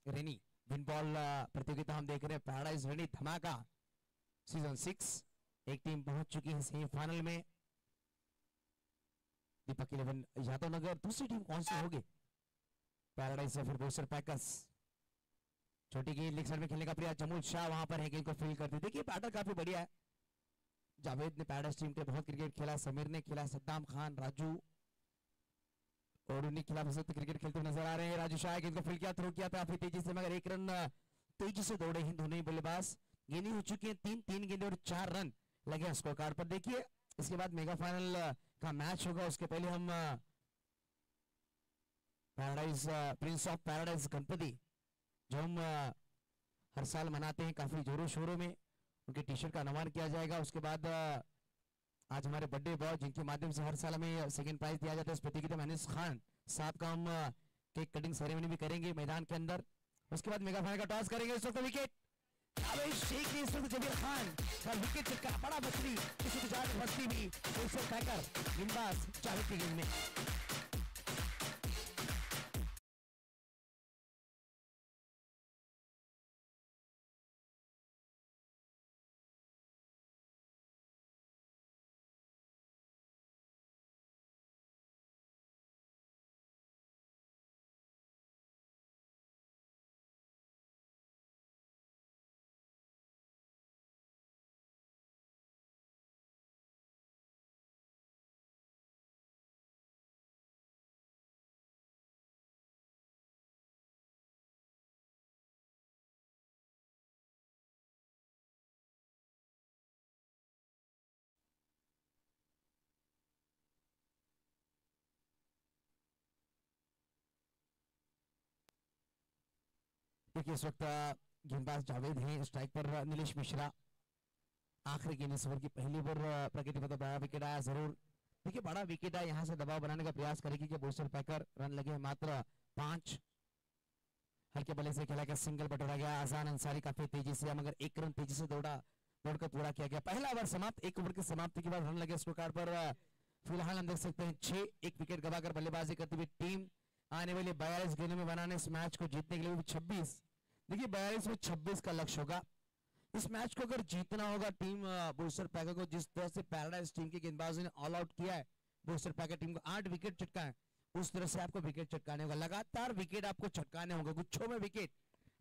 रेनी विन बॉल प्रतियोगिता हम देख रहे हैं। पैराडाइज रेनी धमाका सीजन 6 एक टीम पहुंच चुकी है सेमीफाइनल में। दीपक 11 यादव नगर। दूसरी टीम कौन सी होगी? पैराडाइज या फिर बोईसर पैकर्स। छोटी गेंद लेग साइड में खेलने का प्रयास। जमुई शाह वहां पर है, गेंद को फील्ड करते। देखिए पैटर्न काफी बढ़िया है। जावेद ने पैराडाइज टीम के बहुत क्रिकेट खेला, समीर ने खेला, सद्दाम खान, राजू और उन्हीं खिलाफ क्रिकेट खेलते नजर आ रहे हैं। राजू शाह गेंद को फील्ड किया, थ्रो किया काफी तेजी से मगर 1 रन तेजी से दौड़े हैं दोनों ही बल्लेबाज। गेंदें हो चुकी है 3 गेंदें और 4 रन लगे स्कोर कार्ड पर। देखिए इसके बाद मेगा फाइनल का मैच होगा, उसके पहले हम paradise Prince of paradise Ganpati जो हम हर साल मनाते हैं काफी जोरों शोरों में, उनके टी शर्ट का अनावरण किया जाएगा। उसके बाद आज हमारे बर्थडे बॉय जिनके माध्यम से हर साल हमें सेकंड प्राइज दिया जाता है इस प्रतियोगिता में, अनिस खान साहब का हम केक कटिंग सेरेमनी भी करेंगे मैदान के अंदर। उसके बाद मेगा फाइनल का टॉस करेंगे। इस वक्त विकेट शेख ने इस वक्त जबीर खान का विकेट चटका बड़ा बस्ती किसी बस्ती भी गेंदबाज जावेद की गेंद में। देखिए इस वक्त गेंदबाज जावेद हैं, स्ट्राइक पर नीलेश मिश्रा। आखिरी गेंद इस ओवर की पहली ओवर प्रकृति पर बड़ा विकेट आया जरूर। देखिए बड़ा विकेट आया, यहाँ से दबाव बनाने का प्रयास करेगी कि बूस्टर पैकर। रन लगे हैं मात्र 5। हल्के बल्ले से खेला गया, सिंगल बटोरा गया। आजान अंसारी काफी तेजी से, मगर एक रन तेजी से दौड़कर पूरा किया गया। पहला ओवर समाप्त। एक ओवर की समाप्ति के बाद रन लगे स्कोर कार्ड पर। फिलहाल हम देख सकते हैं 6। एक विकेट गवाकर बल्लेबाजी करती हुई टीम आने वाले 42 गेंदों में बनाने इस मैच को जीतने के लिए भी 26। देखिए 42 में 26 का लक्ष्य होगा। इस मैच को अगर जीतना होगा टीम बूस्टर पैकर को, जिस तरह से पैराडाइज टीम के गेंदबाजों ने ऑल आउट किया है बूस्टर पैकर टीम को, 8 विकेट चटकाए, उस तरह से आपको विकेट चटकाने होगा। लगातार विकेट आपको चटकाने होंगे, गुच्छों में विकेट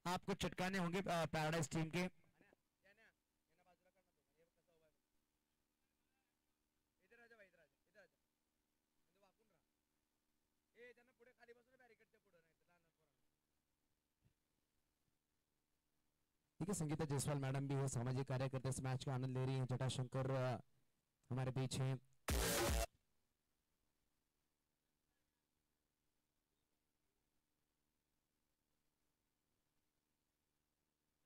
आपको चटकाने होंगे पैराडाइज टीम के। ठीक है, संगीता जायसवाल मैडम भी है, सामाजिक कार्यकर्ता, इस मैच का आनंद ले रही हैं। जटाशंकर हमारे बीच हैं।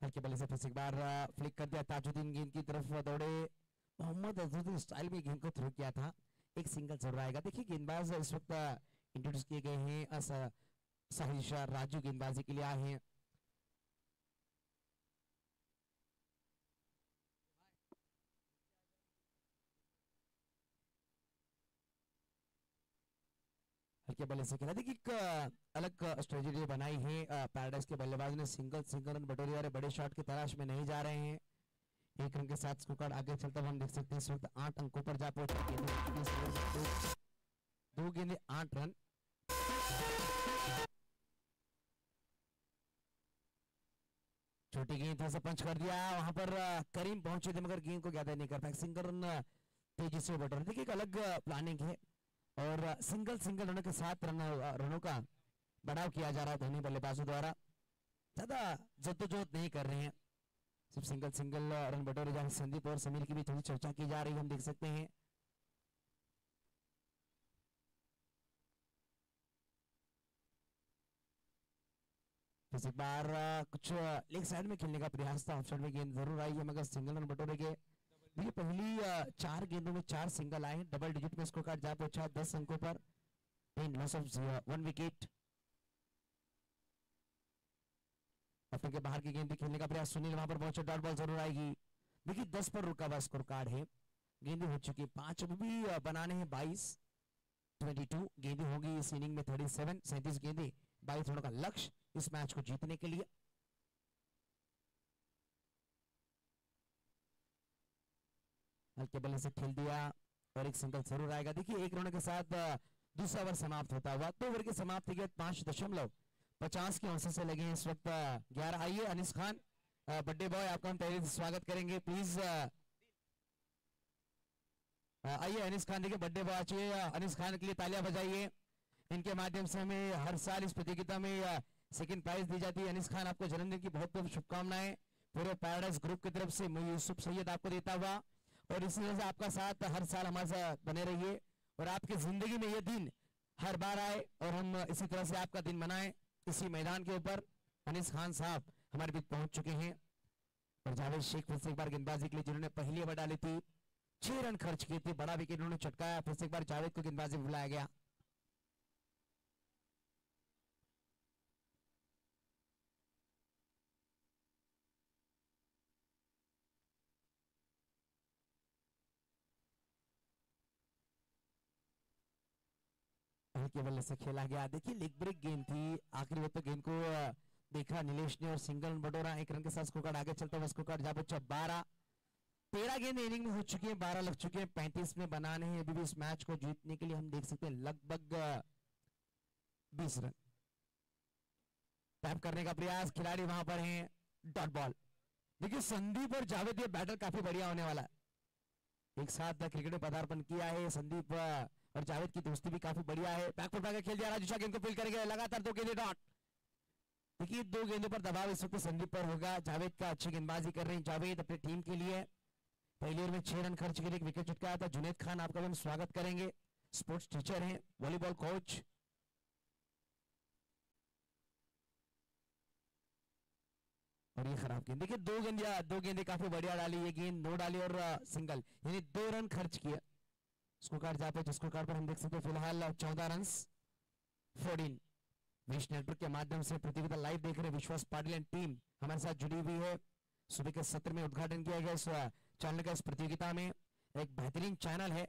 हल्के बल्ले से फिर एक बार फ्लिक कर दिया, ताजुद्दीन गेंद की तरफ दौड़े। मोहम्मद अजहरुद्दीन स्टाइल में गेंद को थ्रो किया था। एक सिंगल जरूर आएगा। देखिए गेंदबाज इस वक्त इंट्रोड्यूस किए गए हैं। साहिल शाह राजू गेंदबाजी के लिए आए हैं। हल्के बल्ले से खेला। देखिए एक अलग स्ट्रेटेजी बनाई है पैराडाइज के बल्लेबाज ने। सिंगल रन बटोरे जा रहे, बड़े शॉट की तलाश में नहीं जा रहे हैं। एक रन के साथ स्कोर कार्ड आगे चलता हुआ हम देख सकते हैं इस वक्त 8 अंकों पर जा पहुंचे। 2 गेंदे 8 रन। छोटी गेंद थोड़ा सा पंच कर दिया, वहां पर करीम पहुंचे थे मगर गेंद को ज्यादा नहीं कर पाए। सिंगल रन तेजी से बटोरे। देखिए एक अलग प्लानिंग है और सिंगल रनों के साथ रनों का बढ़ाव किया जा रहा है धोनी बल्लेबाजों द्वारा। ज्यादा जद्दोजहद नहीं कर रहे हैं, सिर्फ सिंगल रन बटोरे जा रहे। संदीप और समीर की भी थोड़ी चर्चा की जा रही है, हम देख सकते हैं। इस बार कुछ लेग साइड में खेलने का प्रयास था, ऑफ साइड में गेंद जरूर आई है मगर सिंगल रन बटोरे गए। देखिए पहली 4 गेंदों में 4 सिंगल आए, डबल डिजिट में स्कोर कार्ड जा पहुंचा 10 अंकों पर। 1 विकेट। अपने के बाहर की गेंद भी खेलने का प्रयास, सुनील वहां पर पहुंचे, डॉट बॉल जरूर आएगी। देखिए 10 पर रुका हुआ स्कोर कार्ड है। गेंदें हो चुकी 5, अभी भी बनाने हैं 22। 22 गेंदें होगी इस इनिंग में। 37 गेंदें 22 रनों का लक्ष्य इस मैच को जीतने के लिए। हल्के बल्ले से खेल दिया और एक सिंगल जरूर आएगा। देखिए 1 रन के साथ दूसरा ओवर समाप्त होता हुआ। 2 ओवर की समाप्ति के 5.50 के औसत से लगे हैं इस वक्त 11। आइए अनिस खान, बर्थडे बॉय, आपका हम पहले से स्वागत करेंगे। प्लीज आइए अनिस खान, देखिए बर्थडे बॉय चाहिए। अनिस खान के लिए तालियां बजाइए। इनके माध्यम से हमें हर साल इस प्रतियोगिता में सेकंड प्राइज दी जाती है। अनिस खान आपको जन्मदिन की बहुत बहुत शुभकामनाएं पूरे पैराडाइज ग्रुप की तरफ से। मैं यूसुफ सैयद आपको देता हुआ, और इसी वजह से आपका साथ हर साल हमारे साथ बने रहिए और आपकी जिंदगी में ये दिन हर बार आए और हम इसी तरह से आपका दिन मनाएं। इसी मैदान के ऊपर अनिस खान साहब हमारे बीच पहुंच चुके हैं। और जावेद शेख फिर से एक बार गेंदबाजी के लिए, जिन्होंने पहली ओवर डाली थी, 6 रन खर्च किए थे, बड़ा विकेट उन्होंने चटकाया। फिर से एक बार जावेद को गेंदबाजी में बुलाया गया। के बल्ले से खेला गया। देखिए लेग ब्रेक गेंद थी, आखिरी वक्त गेंद को देखा नीलेश ने और सिंगल रन बटोरा। 1 रन के साथ स्कोर कार्ड आगे चलता हुआ स्कोर कार्ड जा पहुंचा 12। 13 गेंद इनिंग में हो चुकी है, 12 लग चुके हैं, 35 में बनाने हैं अभी भी इस मैच को जीतने के लिए। हम देख सकते हैं लगभग 20 रन। टैप करने का प्रयास, खिलाड़ी वहां पर हैं, डॉट बॉल। देखिए संदीप और जावेद, ये बैटल काफी बढ़िया होने वाला है। एक साथ क्रिकेट में पदार्पण किया है संदीप और जावेद की दोस्ती भी काफी बढ़िया है। बैकफुट बैक खेल दिया, राजू शाह गेंद को फील करेंगे, लगातार 2 गेंदे डॉट। देखिए 2 गेंदों पर दबाव इस वक्त संदीप पर होगा। जावेद का अच्छी गेंदबाजी कर रहे हैं जावेद अपनी टीम के लिए। पहली ओवर में 6 रन खर्च करके एक विकेट चटकाया था। जुनेद खान आपका भी हम स्वागत करेंगे, स्पोर्ट्स टीचर हैं, वॉलीबॉल कोच। और ये खराब गेंद, देखिए दो गेंदें काफी बढ़िया डाली, ये गेंद नो डाली और सिंगल, यानी 2 रन खर्च किया। स्कोर कार्ड जहाँ पे स्कोर कार्ड पर हम देख सकते हैं फिलहाल 14 रन 14। विश नेटवर्क के माध्यम से प्रतियोगिता लाइव देख रहे विश्वास पाटिल एंड टीम हमारे साथ जुड़ी हुई है। सुबह के सत्र में उद्घाटन किया गया इस चैनल का, इस प्रतियोगिता में एक बेहतरीन चैनल है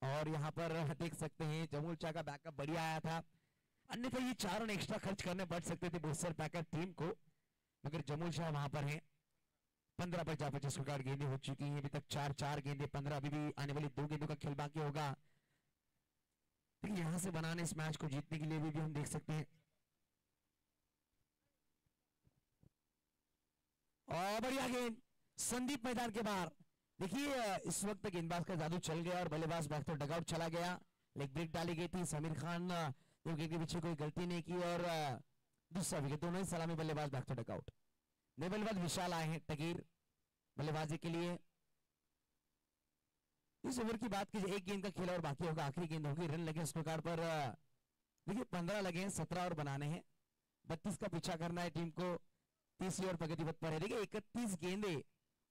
और यहाँ पर देख सकते हैं जमूल शाह का बैकअप बढ़िया आया था, अन्यथा ये 4 रन एक्स्ट्रा खर्च करने पड़ सकते थे बोसर पैकर टीम को, मगर जमूल शाह वहां पर है। 15 पर जहाँ पर स्कोर कार्ड गेंदें हो चुकी हैं, अभी तक 4 गेंदें 15, अभी भी आने वाली 2 गेंदों का खेल बाकी होगा। लेकिन यहाँ से बनाने इस मैच को जीतने के लिए भी हम देख सकते हैं। और बढ़िया गेंद संदीप मैदान के बाहर, देखिए इस वक्त गेंदबाज का जादू चल गया और बल्लेबाज बैक तो डगआउट चला गया। लेग ब्रेक डाली गई थी, समीर खान विकेट के पीछे कोई गलती नहीं की और दूसरा विकेट, दोनों ही सलामी बल्लेबाज बैक तो डगआउट। नए बल्लेबाज विशाल आए हैं टकीर बल्लेबाजी के लिए। इस ओवर की बात कीजिए, 1 गेंद का खेल और बाकी होगा, आखिरी गेंद होगी। रन लगे स्कोर कार्ड पर, देखिए 15 लगे हैं, 17 और बनाने हैं, 32 का पीछा करना है टीम को, 30 और प्रगति पथ पर है। देखिए 31 गेंदे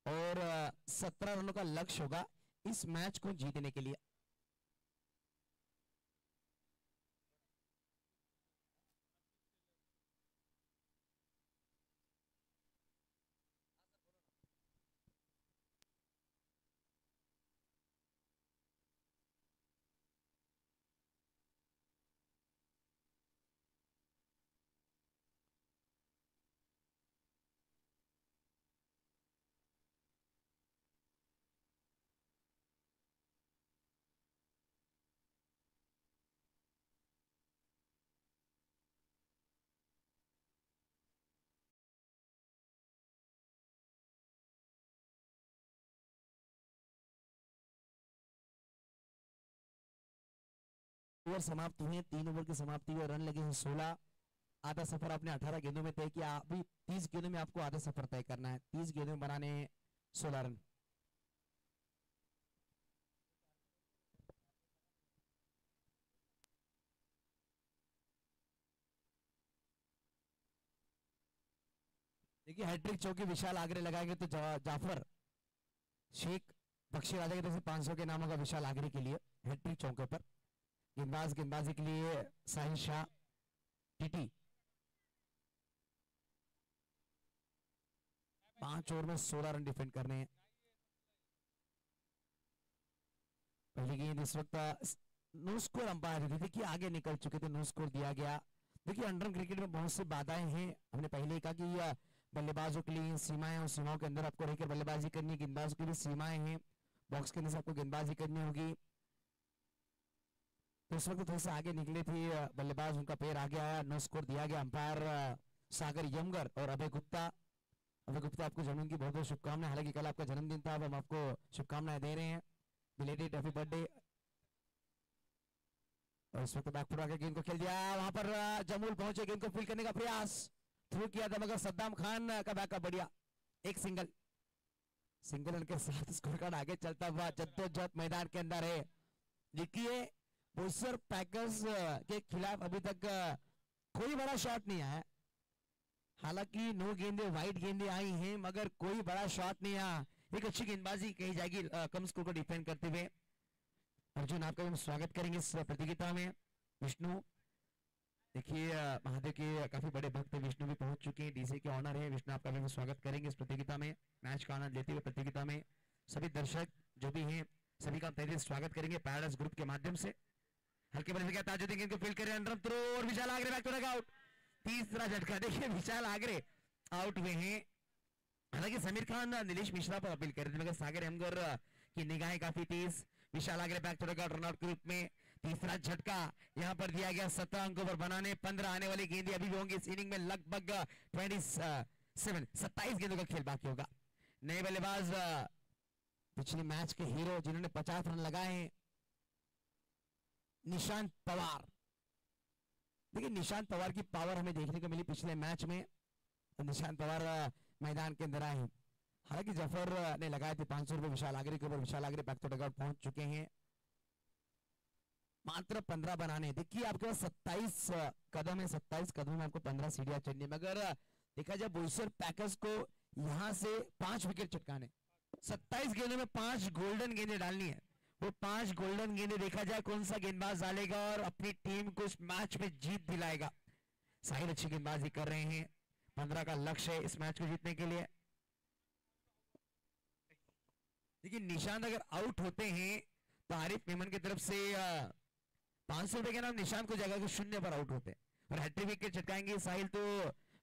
और 17 रनों का लक्ष्य होगा इस मैच को जीतने के लिए। ओवर समाप्त हुए, 3 ओवर की समाप्ति हुई, रन लगे हैं 16। आधा सफर आपने 18 गेंदों में तय किया, अभी 30 गेंदों में आपको आधा सफर तय करना है, 30 गेंदों में बनाने 16 रन। देखिए हैट्रिक चौकी विशाल आगरे लगाएंगे तो जाफर शेख बख्शी राजा की तरफ से 500 के नामों का विशाल आगरे के लिए हैट्रिक चौके पर। गेंदबाजी के लिए साहिल शाह टीटी। 5 ओवर में 16 रन डिफेंड करने हैं। पहली गेंद इस वक्त नो स्कोर अंपायर देखिए आगे निकल चुके थे, नो स्कोर दिया गया। देखिए अंडर क्रिकेट में बहुत सी बाधाएं हैं, हमने पहले कहा कि बल्लेबाजों के लिए सीमाएं, उस सीमाओं के अंदर आपको रहकर बल्लेबाजी करनी है, गेंदबाजों की भी सीमाएं हैं, बॉक्स के अंदर से आपको गेंदबाजी करनी होगी। तो इस वक्त थोड़ा सा आगे निकले थे बल्लेबाज, उनका पैर आगे आया, नो स्कोर दिया गया। अंपायर सागर यमगर और अभय गुप्ता। अभय गुप्ता आपको जन्मदिन की बहुत बहुत शुभकामनाएं, हालांकि कल आपका जन्मदिन था, अब हम आपको शुभकामनाएं दे रहे हैं, बिलेटेड हैप्पी बर्थडे। और इस वक्त बैकफुट आके गेंद को खेल दिया, वहां पर जमूल पहुंचे, गेंद को फील्ड करने का प्रयास थ्रू किया था, मगर सद्दाम खान का बैकअप बढ़िया, एक सिंगल रन के साथ स्कोर कार्ड आगे चलता हुआ जद्दोजहद मैदान के अंदर है। देखिए बोसर पैकर्स के खिलाफ अभी तक कोई बड़ा शॉट नहीं आया, हालांकि 9 गेंदे वाइड गेंदे आई हैं, मगर कोई बड़ा शॉट नहीं आया। एक अच्छी गेंदबाजी कही जाएगी कम स्कोर को डिफेंड करते हुए। अर्जुन आपका भी हम स्वागत करेंगे इस प्रतियोगिता में। विष्णु देखिए महादेव के काफी बड़े भक्त विष्णु भी पहुंच चुके हैं, डीसी के ऑनर है। विष्णु आपका भी हम स्वागत करेंगे इस प्रतियोगिता में, मैच का आनंद लेते हुए प्रतियोगिता में। सभी दर्शक जो भी हैं सभी का तहे दिल स्वागत करेंगे पैराडाइज ग्रुप के माध्यम से। हल्के बल्ले से ताजुद्दीन गेंद को फील्ड करे, अंडर थ्रो और विशाल आगरे बैक टू आउट, तीसरा झटका। देखिए विशाल आगरे आउट हुए हैं, हालांकि समीर खान नीलेश मिश्रा पर अपील कर रहे थे, मगर सागर हेमगर की निगाहें काफी तेज। विशाल आगरे बैक टू रनआउट के रूप में तीसरा झटका यहां पर दिया गया। 17 अंकों पर बनाने 15 आने वाली गेंदें अभी भी होंगी इस इनिंग में, लगभग 27 गेंदों का खेल बाकी होगा। नए बल्लेबाज पिछले मैच के हीरो जिन्होंने 50 रन लगाए हैं, निशांत पवार। देखिए निशांत पवार की पावर हमें देखने को मिली पिछले मैच में, तो निशांत पवार मैदान के अंदर आए हैं। हालांकि जफर ने लगाए थे 500 रुपए विशाल आगरे के ऊपर, विशाल आगरे बैक टू डगआउट पहुंच चुके हैं। मात्र 15 बनाने, देखिए आपके पास 27 कदम है, 27 कदमों में आपको 15 सीढ़ियां चढ़नी, मगर देखा जाए बोईसर पैकर्स को यहां से 5 विकेट चटकाने, 27 गेंदों में 5 गोल्डन गेंदें डालनी है। वो 5 गोल्डन गेंदें देखा जाए कौन सा गेंदबाज डालेगा और अपनी टीम को इस मैच में जीत दिलाएगा। साहिल अच्छी गेंदबाजी कर रहे हैं, 15 का लक्ष्य है इस मैच को जीतने के लिए। देखिए निशांत अगर आउट होते हैं तो आरिफ मेमन की तरफ से 500 रुपए के नाम निशांत को जाएगा कि 0 पर आउट होते हैं, और हैट्रिक विकेट चटकाएंगे साहिल तो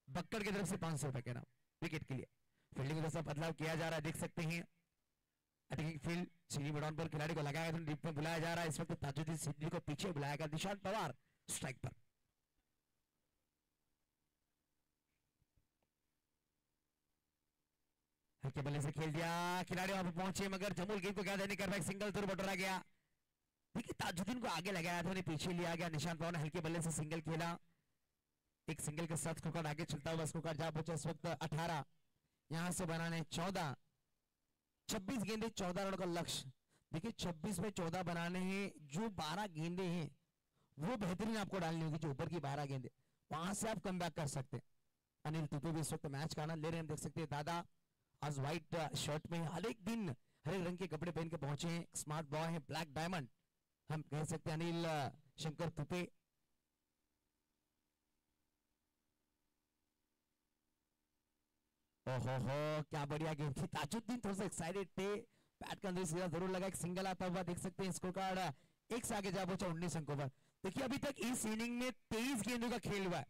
बक्कड़ की तरफ से 500 रुपए के नाम विकेट के लिए। फील्डिंग में जैसा बदलाव किया जा रहा है देख सकते हैं। अटैकिंग फील्ड सीढ़ी मैदान पर खिलाड़ी को लगाया गया, डीप में बुलाया जा रहा है। इस वक्त ताजुद्दीन सिद्दीकी को पीछे बुलाया गया, निशांत पवार स्ट्राइक पर। हल्के बल्ले से खेल दिया, खिलाड़ी वहां पर पहुंचे मगर जमूल गेंद को क्या देने कर बैक सिंगल तुर बटोरा गया। देखिए ताजुद्दीन को आगे लगाया था, उन्हें पीछे लिया गया। निशांत पवार ने हल्के बल्ले से सिंगल खेला, एक सिंगल के साथ स्कोर आगे चलता हुआ स्कोर जा पहुंचा इस वक्त 18, यहां से बनाने 14, 26 गेंदे 14 रन का लक्ष्य। देखिए 26 में 14 बनाने हैं, जो 12 गेंदे हैं वो बेहतरीन आपको डालनी होगी, जो ऊपर की 12 गेंदे वहां से आप कम बैक कर सकते हैं। अनिल तुपे भी इस वक्त मैच का आनंद ले रहे हैं, देख सकते हैं। दादा आज व्हाइट शर्ट में हर एक दिन हर एक रंग के कपड़े पहन के पहुंचे हैं, स्मार्ट बॉय है, ब्लैक डायमंड हम कह सकते हैं अनिल शंकर तुपे। ओहो क्या बढ़िया गेम थी, ताजुद्दीन थोड़ा सा एक्साइटेड थे, बैट का अंदर सीधा जरूर लगा, एक सिंगल आता हुआ देख सकते हैं। स्कोर कार्ड 1 से आगे जा पहुंचा 19 अंकों पर। देखिए अभी तक इस इनिंग में 23 गेंदों का खेल हुआ है,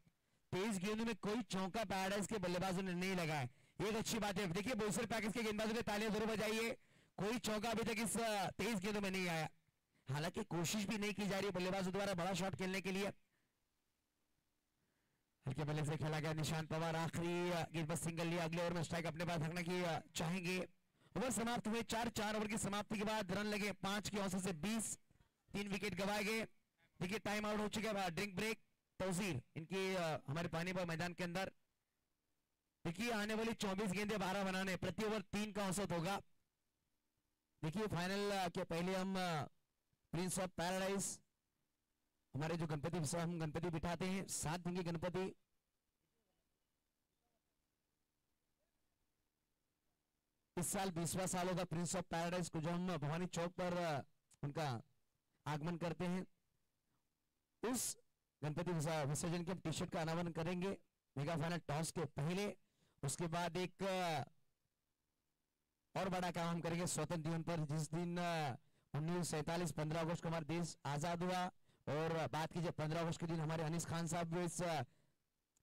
23 गेंदों में कोई चौका पैराडाइज के बल्लेबाजों ने नहीं लगाया, एक अच्छी बात है। देखिए बोईसर पैकेज के गेंदबाजों ने तालियां जरूर बजाइए, कोई चौका अभी तक इस 23 गेंदों में नहीं आया। हालांकि कोशिश भी नहीं की जा रही है बल्लेबाजों द्वारा बड़ा शॉट खेलने के लिए। हल्के बल्ले से खेला गया, निशांत पवार आखिरी गेंद पर सिंगल लिया, अगले ओवर में स्ट्राइक अपने पास रखने की चाहेंगे। ओवर समाप्त हुए, 4 ओवर की समाप्ति के बाद रन लगे 5 की औसत से 20, 3 विकेट गंवाए गए। देखिए टाइम आउट हो चुका है, ड्रिंक ब्रेक तौसीर इनकी हमारे पानी पर मैदान के अंदर। देखिए आने वाली 24 गेंदे 12 बनाने, प्रति ओवर 3 का औसत होगा। देखिए फाइनल के पहले हम प्रिंस ऑफ पैराडाइज हमारे जो गणपति हम गणपति बिठाते हैं, 7 दिन के गणपति। इस साल 20वां साल होगा प्रिंस ऑफ पैराडाइज को, जो हम भवानी चौक पर उनका आगमन करते हैं। उस गणपति विसर्जन के टी शर्ट का अनावरण करेंगे मेगा फाइनल टॉस के पहले। उसके बाद एक और बड़ा काम हम करेंगे स्वतंत्र दिवस पर, जिस दिन 1947 15 अगस्त को हमारा देश आजाद हुआ। और बात कीजिए 15 अगस्त के दिन हमारे अनीस खान साहब जो इस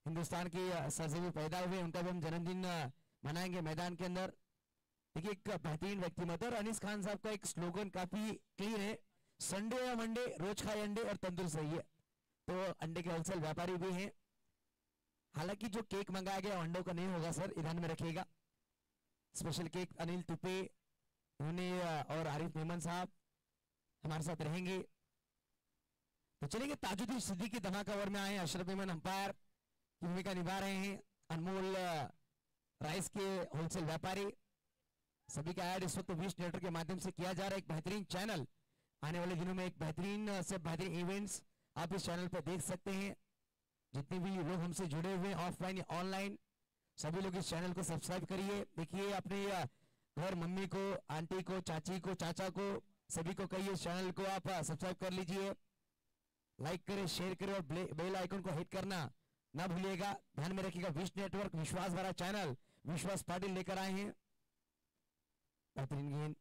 हिंदुस्तान की सरजमी पैदा हुए, उनका भी हम जन्मदिन मनाएंगे मैदान के अंदर। देखिए एक बेहतरीन व्यक्तिमत्व, और अनीस खान साहब का एक स्लोगन काफी क्लियर है, संडे या मंडे रोज खाए अंडे और तंदुरुस्त रहिए। तो अंडे के होलसेल व्यापारी भी हैं। हालांकि जो केक मंगाया गया अंडों का नहीं होगा सर, ध्यान में रखिएगा। स्पेशल केक अनिल तुपे उन्हें और आरिफ मेमन साहब हमारे साथ रहेंगे। तो चलेंगे ताजुद्दीन सिद्दीकी धमाका ओवर में आए, अशरफ मेमन अंपायर की भूमिका निभा रहे हैं, अनमोल राइस के होलसेल व्यापारी। सभी का ऐड इस वक्त विश नेटवर्क के माध्यम से किया जा रहा है। एक बेहतरीन चैनल, आने वाले दिनों में एक बेहतरीन से बेहतरीन इवेंट्स आप इस चैनल पर देख सकते हैं। जितने भी लोग हमसे जुड़े हुए ऑफलाइन या ऑनलाइन, सभी लोग इस चैनल को सब्सक्राइब करिए। देखिए अपने घर मम्मी को, आंटी को, चाची को, चाचा को, सभी को कहिए इस चैनल को आप सब्सक्राइब कर लीजिए, लाइक करें, शेयर करें और बेल आइकन को हिट करना ना भूलिएगा। ध्यान में रखिएगा, विश नेटवर्क विश्वास भरा चैनल विश्वास पाटिल लेकर आए हैं। बेहतरीन गेंद